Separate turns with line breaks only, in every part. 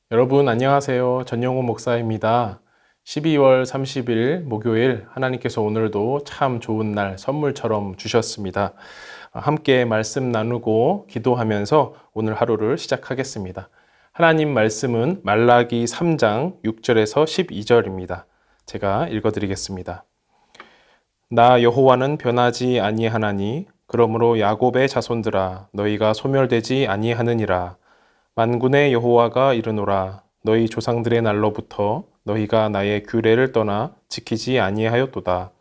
여러분 안녕하세요. 전영호 목사입니다. 12월 30일 목요일 하나님께서 오늘도 참 좋은 날 선물처럼 주셨습니다. 함께 말씀 나누고 기도하면서 오늘 하루를 시작하겠습니다. 하나님 말씀은 말라기 3장 6절에서 12절입니다. 제가 읽어드리겠습니다. 나 여호와는 변하지 아니하나니 그러므로 야곱의 자손들아 너희가 소멸되지 아니하느니라. 만군의 여호와가 이르노라. 너희 조상들의 날로부터 너희가 나의 규례를 떠나 지키지 아니하였도다.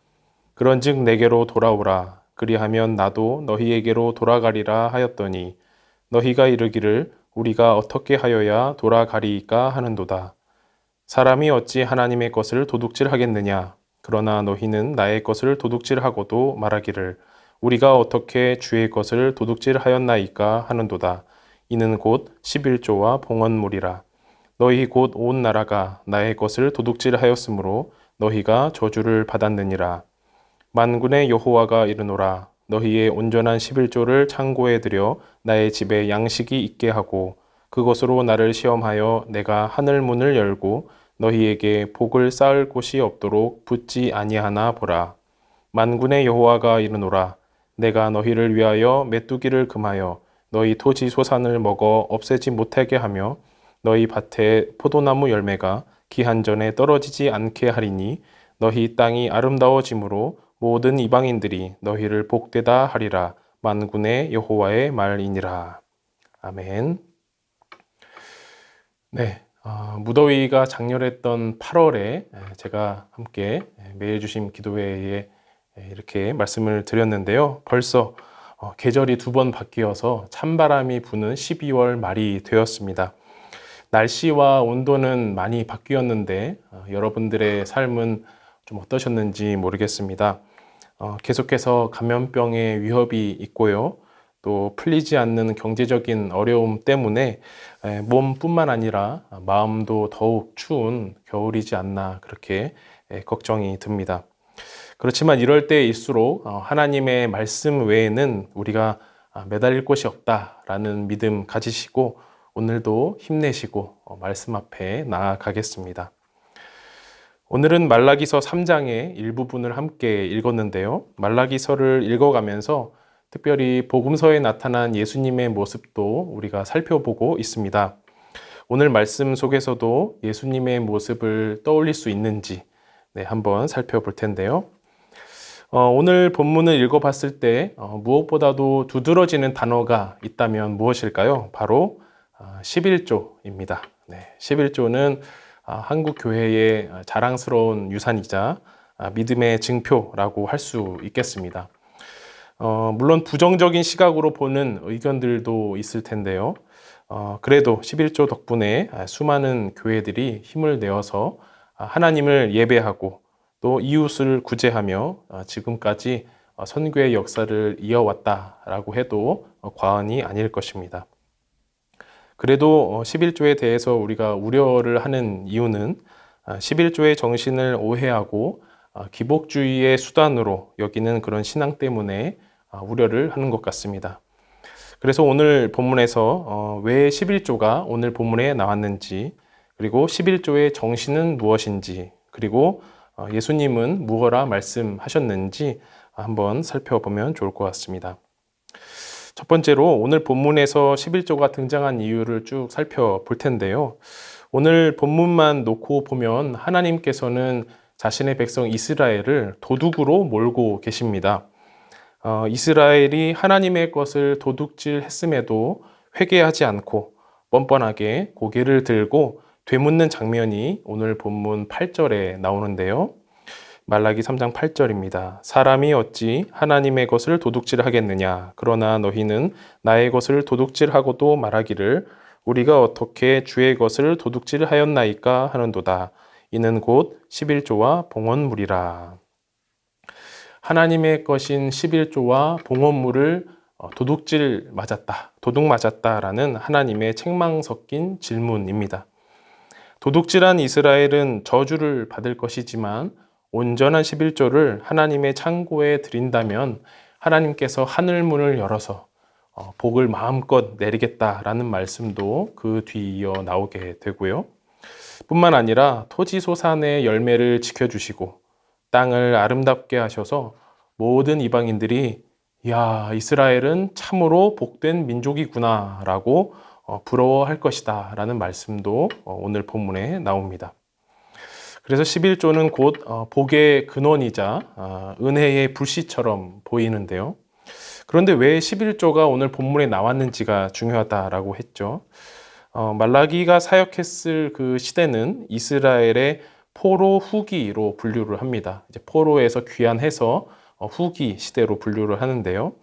그런즉 내게로 돌아오라. 그리하면 나도 너희에게로 돌아가리라 하였더니 너희가 이르기를 우리가 어떻게 하여야 돌아가리이까 하는도다. 사람이 어찌 하나님의 것을 도둑질하겠느냐. 그러나 너희는 나의 것을 도둑질하고도 말하기를 우리가 어떻게 주의 것을 도둑질하였나이까 하는도다. 이는 곧 11조와 봉헌물이라. 너희 곧 온 나라가 나의 것을 도둑질하였으므로 너희가 저주를 받았느니라. 만군의 여호와가 이르노라. 너희의 온전한 11조를 창고에 들여 나의 집에 양식이 있게 하고 그것으로 나를 시험하여 내가 하늘 문을 열고 너희에게 복을 쌓을 곳이 없도록 붙지 아니하나 보라. 만군의 여호와가 이르노라. 내가 너희를 위하여 메뚜기를 금하여 너희 토지 소산을 먹어 없애지 못하게 하며 너희 밭에 포도나무 열매가 기한전에 떨어지지 않게 하리니 너희 땅이 아름다워짐으로 모든 이방인들이 너희를 복되다 하리라. 만군의 여호와의 말이니라. 아멘. 네, 무더위가 장렬했던 8월에 제가 함께 매일주심 기도회에 이렇게 말씀을 드렸는데요. 벌써 계절이 두 번 바뀌어서 찬바람이 부는 12월 말이 되었습니다. 날씨와 온도는 많이 바뀌었는데 여러분들의 삶은 좀 어떠셨는지 모르겠습니다. 계속해서 감염병의 위협이 있고요. 또 풀리지 않는 경제적인 어려움 때문에 몸뿐만 아니라 마음도 더욱 추운 겨울이지 않나 그렇게 걱정이 듭니다. 그렇지만 이럴 때일수록 하나님의 말씀 외에는 우리가 매달릴 곳이 없다라는 믿음 가지시고 오늘도 힘내시고 말씀 앞에 나아가겠습니다. 오늘은 말라기서 3장의 일부분을 함께 읽었는데요. 말라기서를 읽어가면서 특별히 복음서에 나타난 예수님의 모습도 우리가 살펴보고 있습니다. 오늘 말씀 속에서도 예수님의 모습을 떠올릴 수 있는지 한번 살펴볼 텐데요. 오늘 본문을 읽어봤을 때 무엇보다도 두드러지는 단어가 있다면 무엇일까요? 바로 11조입니다. 11조는 한국 교회의 자랑스러운 유산이자 믿음의 증표라고 할 수 있겠습니다. 물론 부정적인 시각으로 보는 의견들도 있을 텐데요. 그래도 11조 덕분에 수많은 교회들이 힘을 내어서 하나님을 예배하고 또 이웃을 구제하며 지금까지 선교의 역사를 이어왔다라고 해도 과언이 아닐 것입니다. 그래도 11조에 대해서 우리가 우려를 하는 이유는 11조의 정신을 오해하고 기복주의의 수단으로 여기는 그런 신앙 때문에 우려를 하는 것 같습니다. 그래서 오늘 본문에서 왜 11조가 오늘 본문에 나왔는지, 그리고 11조의 정신은 무엇인지, 그리고 예수님은 무엇라 말씀하셨는지 한번 살펴보면 좋을 것 같습니다. 첫 번째로 오늘 본문에서 11조가 등장한 이유를 쭉 살펴볼 텐데요. 오늘 본문만 놓고 보면 하나님께서는 자신의 백성 이스라엘을 도둑으로 몰고 계십니다. 이스라엘이 하나님의 것을 도둑질했음에도 회개하지 않고 뻔뻔하게 고개를 들고 되묻는 장면이 오늘 본문 8절에 나오는데요. 말라기 3장 8절입니다. 사람이 어찌 하나님의 것을 도둑질하겠느냐. 그러나 너희는 나의 것을 도둑질하고도 말하기를 우리가 어떻게 주의 것을 도둑질하였나이까 하는도다. 이는 곧 11조와 봉헌물이라. 하나님의 것인 11조와 봉헌물을 도둑질 맞았다, 도둑 맞았다라는 하나님의 책망 섞인 질문입니다. 도둑질한 이스라엘은 저주를 받을 것이지만 온전한 11조를 하나님의 창고에 드린다면 하나님께서 하늘 문을 열어서 복을 마음껏 내리겠다라는 말씀도 그 뒤이어 나오게 되고요. 뿐만 아니라 토지 소산의 열매를 지켜주시고 땅을 아름답게 하셔서 모든 이방인들이 야, 이스라엘은 참으로 복된 민족이구나 라고 부러워할 것이다 라는 말씀도 오늘 본문에 나옵니다. 그래서 11조는 곧 복의 근원이자 은혜의 불씨처럼 보이는데요. 그런데 왜 11조가 오늘 본문에 나왔는지가 중요하다라고 했죠. 말라기가 사역했을 그 시대는 이스라엘의 포로 후기로 분류를 합니다. 이제 포로에서 귀환해서 후기 시대로 분류를 하는데요.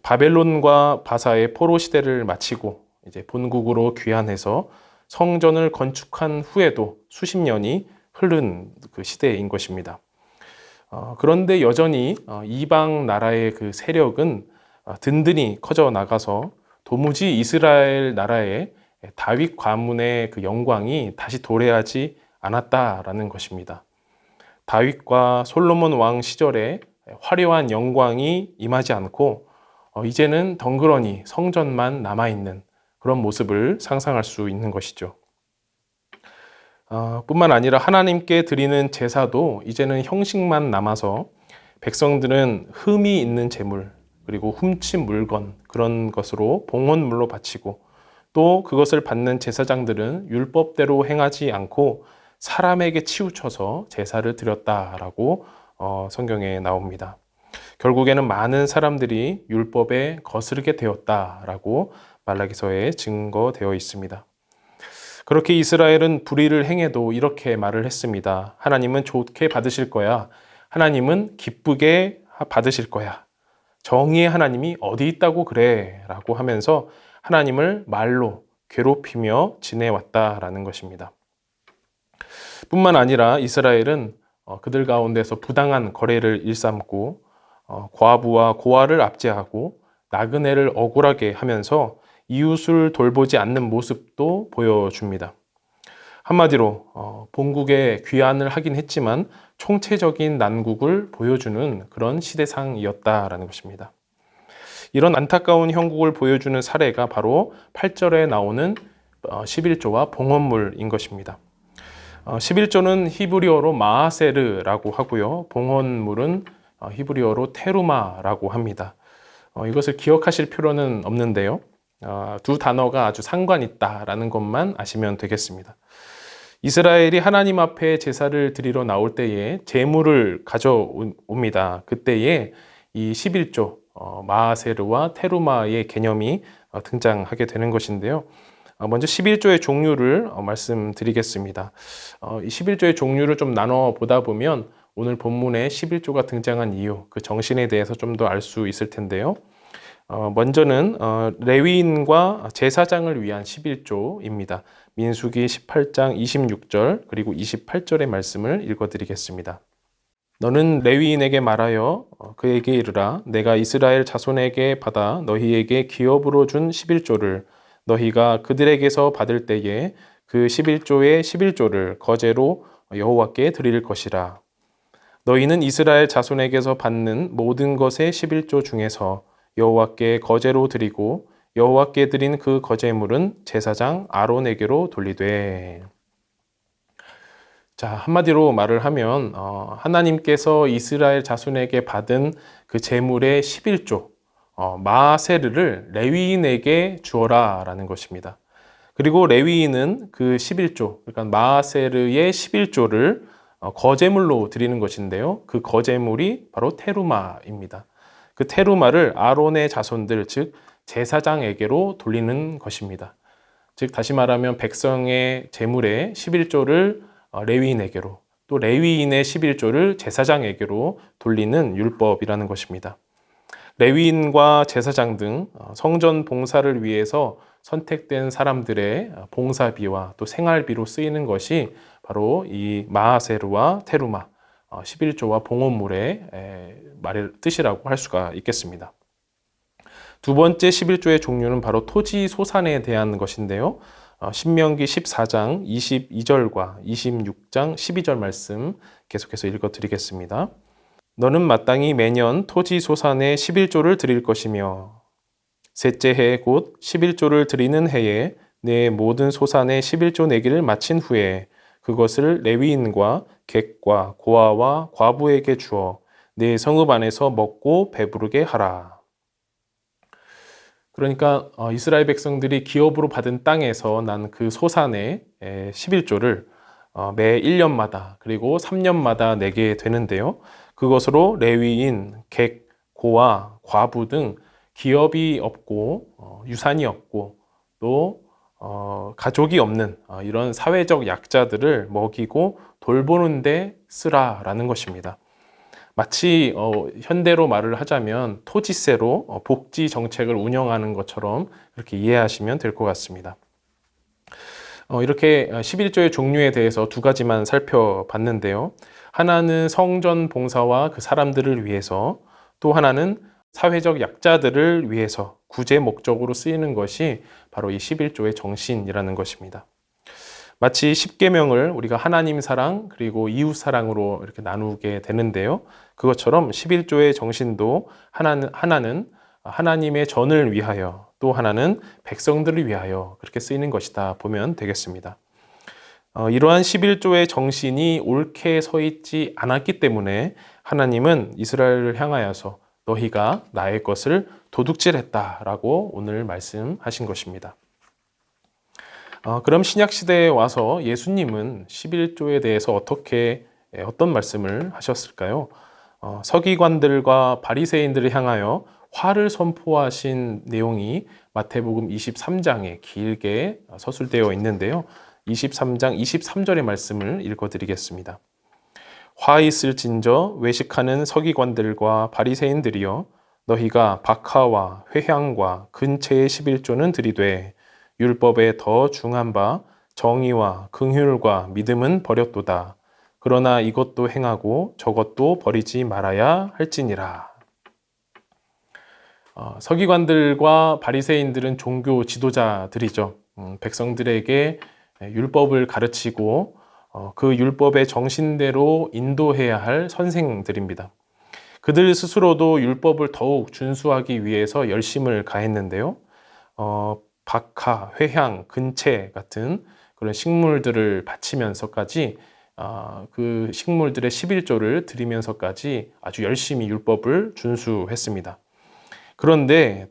바벨론과 바사의 포로 시대를 마치고 이제 본국으로 귀환해서 성전을 건축한 후에도 수십 년이 흐른 그 시대인 것입니다. 그런데 여전히 이방 나라의 그 세력은 든든히 커져 나가서 도무지 이스라엘 나라의 다윗 가문의 그 영광이 다시 도래하지 않았다라는 것입니다. 다윗과 솔로몬 왕 시절에 화려한 영광이 임하지 않고 이제는 덩그러니 성전만 남아있는 그런 모습을 상상할 수 있는 것이죠. 뿐만 아니라 하나님께 드리는 제사도 이제는 형식만 남아서 백성들은 흠이 있는 제물 그리고 훔친 물건 그런 것으로 봉헌물로 바치고 또 그것을 받는 제사장들은 율법대로 행하지 않고 사람에게 치우쳐서 제사를 드렸다라고 성경에 나옵니다. 결국에는 많은 사람들이 율법에 거스르게 되었다라고 말라기서에 증거되어 있습니다. 그렇게 이스라엘은 불의를 행해도 이렇게 말을 했습니다. 하나님은 좋게 받으실 거야. 하나님은 기쁘게 받으실 거야. 정의의 하나님이 어디 있다고 그래? 라고 하면서 하나님을 말로 괴롭히며 지내왔다라는 것입니다. 뿐만 아니라 이스라엘은 그들 가운데서 부당한 거래를 일삼고 과부와 고아를 압제하고 나그네를 억울하게 하면서 이웃을 돌보지 않는 모습도 보여줍니다. 한마디로 본국에 귀환을 하긴 했지만 총체적인 난국을 보여주는 그런 시대상이었다라는 것입니다. 이런 안타까운 형국을 보여주는 사례가 바로 8절에 나오는 11조와 봉헌물인 것입니다. 11조는 히브리어로 마하세르라고 하고요. 봉헌물은 히브리어로 테루마라고 합니다. 이것을 기억하실 필요는 없는데요. 두 단어가 아주 상관 있다라는 것만 아시면 되겠습니다. 이스라엘이 하나님 앞에 제사를 드리러 나올 때에 제물을 가져옵니다. 그때에 이 11조 마하세르와 테루마의 개념이 등장하게 되는 것인데요. 먼저 11조의 종류를 말씀드리겠습니다. 이 11조의 종류를 좀 나눠 보다 보면 오늘 본문에 11조가 등장한 이유, 그 정신에 대해서 좀 더 알 수 있을 텐데요. 먼저는 레위인과 제사장을 위한 11조입니다. 민수기 18장 26절 그리고 28절의 말씀을 읽어드리겠습니다. 너는 레위인에게 말하여 그에게 이르라. 내가 이스라엘 자손에게 받아 너희에게 기업으로 준 11조를 너희가 그들에게서 받을 때에 그 11조의 11조를 거제로 여호와께 드릴 것이라. 너희는 이스라엘 자손에게서 받는 모든 것의 11조 중에서 여호와께 거제로 드리고 여호와께 드린 그 거제물은 제사장 아론에게로 돌리되. 자, 한마디로 말을 하면 하나님께서 이스라엘 자손에게 받은 그 제물의 11조 마세르를 레위인에게 주어라 라는 것입니다. 그리고 레위인은 그 11조 그러니까 마세르의 11조를 거제물로 드리는 것인데요. 그 거제물이 바로 테루마입니다. 그 테루마를 아론의 자손들 즉 제사장에게로 돌리는 것입니다. 즉 다시 말하면 백성의 제물의 11조를 레위인에게로 또 레위인의 11조를 제사장에게로 돌리는 율법이라는 것입니다. 레위인과 제사장 등 성전 봉사를 위해서 선택된 사람들의 봉사비와 또 생활비로 쓰이는 것이 바로 이 마하세르와 테루마 11조와 봉헌물의 뜻이라고 할 수가 있겠습니다. 두 번째 11조의 종류는 바로 토지 소산에 대한 것인데요. 신명기 14장 22절과 26장 12절 말씀 계속해서 읽어드리겠습니다. 너는 마땅히 매년 토지 소산의 11조를 드릴 것이며 셋째 해 곧 11조를 드리는 해에 내 모든 소산의 11조 내기를 마친 후에 그것을 레위인과 객과 고아와 과부에게 주어 내 성읍 안에서 먹고 배부르게 하라. 그러니까 이스라엘 백성들이 기업으로 받은 땅에서 난 그 소산의 11조를 매 1년마다 그리고 3년마다 내게 되는데요. 그것으로 레위인, 객, 고아, 과부 등 기업이 없고 유산이 없고 또 가족이 없는 이런 사회적 약자들을 먹이고 돌보는 데 쓰라라는 것입니다. 마치 현대로 말을 하자면 토지세로 복지 정책을 운영하는 것처럼 그렇게 이해하시면 될 것 같습니다. 이렇게 11조의 종류에 대해서 두 가지만 살펴봤는데요. 하나는 성전 봉사와 그 사람들을 위해서, 또 하나는 사회적 약자들을 위해서 구제 목적으로 쓰이는 것이 바로 이 11조의 정신이라는 것입니다. 마치 십계명을 우리가 하나님 사랑 그리고 이웃 사랑으로 이렇게 나누게 되는데요. 그것처럼 11조의 정신도 하나는 하나님의 전을 위하여, 또 하나는 백성들을 위하여 그렇게 쓰이는 것이다 보면 되겠습니다. 이러한 11조의 정신이 옳게 서 있지 않았기 때문에 하나님은 이스라엘을 향하여서 너희가 나의 것을 도둑질했다라고 오늘 말씀하신 것입니다. 그럼 신약시대에 와서 예수님은 11조에 대해서 어떤 말씀을 하셨을까요? 서기관들과 바리새인들을 향하여 화를 선포하신 내용이 마태복음 23장에 길게 서술되어 있는데요. 23장 23절의 말씀을 읽어드리겠습니다. 화 있을진저 외식하는 서기관들과 바리새인들이여 너희가 박하와 회향과 근체의 11조는 드리되 율법에 더 중한 바 정의와 긍휼과 믿음은 버렸도다. 그러나 이것도 행하고 저것도 버리지 말아야 할지니라. 서기관들과 바리새인들은 종교 지도자들이죠. 백성들에게 율법을 가르치고 그 율법의 정신대로 인도해야 할 선생들입니다. 그들 스스로도 율법을 더욱 준수하기 위해서 열심을 가했는데요. 박하, 회향, 근체 같은 그런 식물들을 바치면서까지 그 식물들의 11조를 드리면서까지 아주 열심히 율법을 준수했습니다. 그런데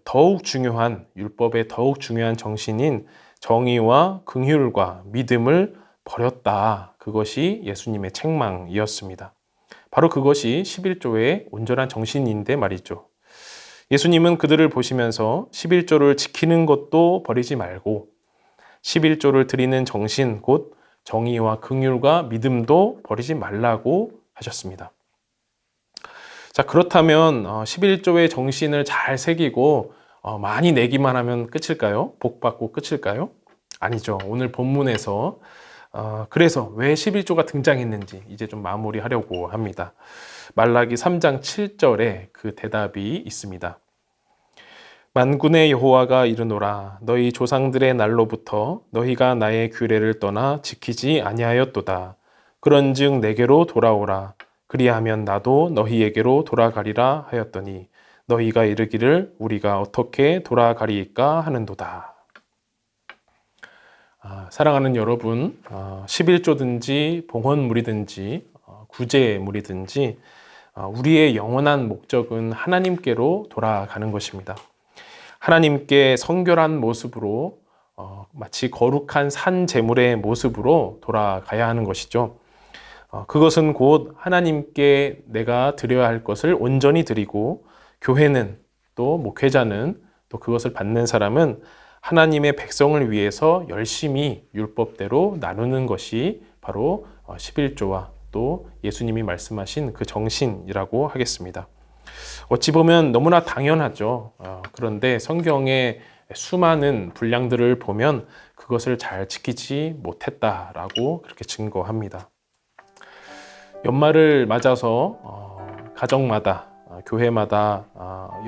율법의 더욱 중요한 정신인 정의와 긍휼과 믿음을 버렸다. 그것이 예수님의 책망이었습니다. 바로 그것이 11조의 온전한 정신인데 말이죠. 예수님은 그들을 보시면서 11조를 지키는 것도 버리지 말고 11조를 드리는 정신, 곧 정의와 긍휼과 믿음도 버리지 말라고 하셨습니다. 자, 그렇다면 11조의 정신을 잘 새기고 많이 내기만 하면 끝일까요? 복 받고 끝일까요? 아니죠. 오늘 본문에서 그래서 왜 11조가 등장했는지 이제 좀 마무리하려고 합니다. 말라기 3장 7절에 그 대답이 있습니다. 만군의 여호와가 이르노라 너희 조상들의 날로부터 너희가 나의 규례를 떠나 지키지 아니하였도다. 그런즉 내게로 돌아오라. 그리하면 나도 너희에게로 돌아가리라 하였더니 너희가 이르기를 우리가 어떻게 돌아가리이까 하는도다. 사랑하는 여러분, 11조든지 봉헌물이든지 구제물이든지 우리의 영원한 목적은 하나님께로 돌아가는 것입니다. 하나님께 성결한 모습으로 마치 거룩한 산 제물의 모습으로 돌아가야 하는 것이죠. 그것은 곧 하나님께 내가 드려야 할 것을 온전히 드리고 교회는 또 목회자는 또 그것을 받는 사람은 하나님의 백성을 위해서 열심히 율법대로 나누는 것이 바로 11조와 또 예수님이 말씀하신 그 정신이라고 하겠습니다. 어찌 보면 너무나 당연하죠. 그런데 성경의 수많은 분량들을 보면 그것을 잘 지키지 못했다라고 그렇게 증거합니다. 연말을 맞아서 가정마다 교회마다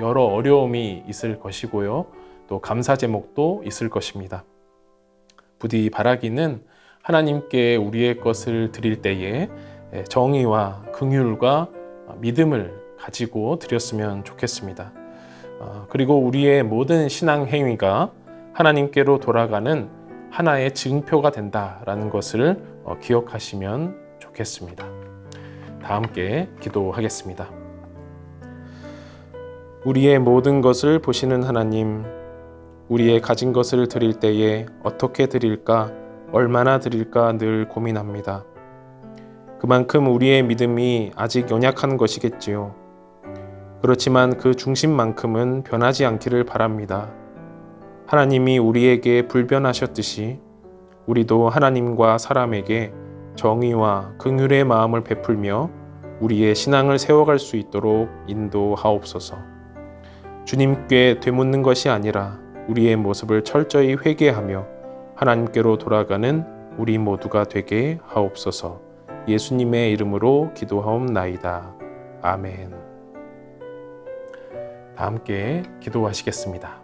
여러 어려움이 있을 것이고요. 또 감사 제목도 있을 것입니다. 부디 바라기는 하나님께 우리의 것을 드릴 때에 정의와 긍휼과 믿음을 가지고 드렸으면 좋겠습니다. 그리고 우리의 모든 신앙 행위가 하나님께로 돌아가는 하나의 증표가 된다라는 것을 기억하시면 좋겠습니다. 다 함께 기도하겠습니다. 우리의 모든 것을 보시는 하나님, 우리의 가진 것을 드릴 때에 어떻게 드릴까, 얼마나 드릴까 늘 고민합니다. 그만큼 우리의 믿음이 아직 연약한 것이겠지요. 그렇지만 그 중심만큼은 변하지 않기를 바랍니다. 하나님이 우리에게 불변하셨듯이 우리도 하나님과 사람에게 정의와 긍휼의 마음을 베풀며 우리의 신앙을 세워갈 수 있도록 인도하옵소서. 주님께 되묻는 것이 아니라 우리의 모습을 철저히 회개하며 하나님께로 돌아가는 우리 모두가 되게 하옵소서. 예수님의 이름으로 기도하옵나이다. 아멘. 다 함께 기도하시겠습니다.